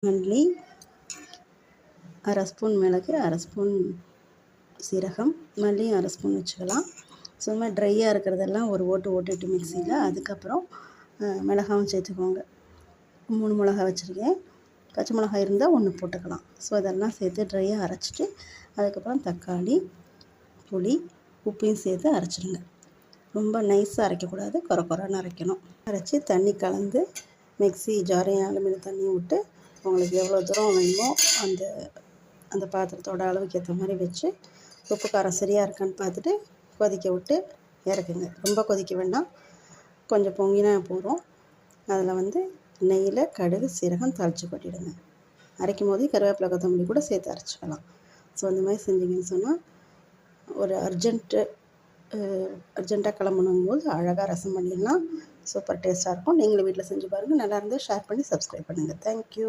மல்லி, அரை ஸ்பூன் மிளகு, அரை ஸ்பூன் சீரகம், மல்லியும் அரை ஸ்பூன் வச்சுக்கலாம். ஸோ இந்த மாதிரி ட்ரையாக இருக்கிறதெல்லாம் ஒரு ஓட்டிட்டு மிக்சியில். அதுக்கப்புறம் மிளகாவும் சேர்த்துக்கோங்க. 3 மிளகா வச்சுருக்கேன். பச்சை மிளகாய் இருந்தால் 1 போட்டுக்கலாம். ஸோ இதெல்லாம் சேர்த்து ட்ரையாக அரைச்சிட்டு அதுக்கப்புறம் தக்காளி, புளி, உப்பையும் சேர்த்து அரைச்சிடுங்க. ரொம்ப நைஸாக அரைக்கக்கூடாது, கொரன்னு அரைக்கணும். அரைச்சி தண்ணி கலந்து மிக்ஸி ஜாரையும் அலுமினியம் தண்ணியும் விட்டு உங்களுக்கு எவ்வளோ தூரம் வேணுமோ அந்த பாத்திரத்தோட அளவுக்கு ஏற்ற மாதிரி வச்சு உப்பு காரம் சரியாக இருக்கான்னு பார்த்துட்டு கொதிக்க விட்டு இறக்குங்க. ரொம்ப கொதிக்க வேண்டாம், கொஞ்சம் பொங்கினா போதும். அதில் நெய்யில் கடுகு சீரகம் தாளித்து கொட்டிடுங்க. அரைக்கும் போதே கருவேப்பிலை கொத்தமல்லி கூட சேர்த்து அரைச்சிக்கலாம். ஸோ அந்த மாதிரி செஞ்சிங்கன்னு சொன்னால் ஒரு அர்ஜெண்ட்டாக கிளம்பணும் போது அழகாக ரசம் பண்ணிடலாம். சூப்பர் டேஸ்ட்டாக இருக்கும். நீங்களும் வீட்டில் செஞ்சு பாருங்கள். நல்லா இருந்தால் ஷேர் பண்ணி சப்ஸ்கிரைப் பண்ணுங்கள். தேங்க்யூ.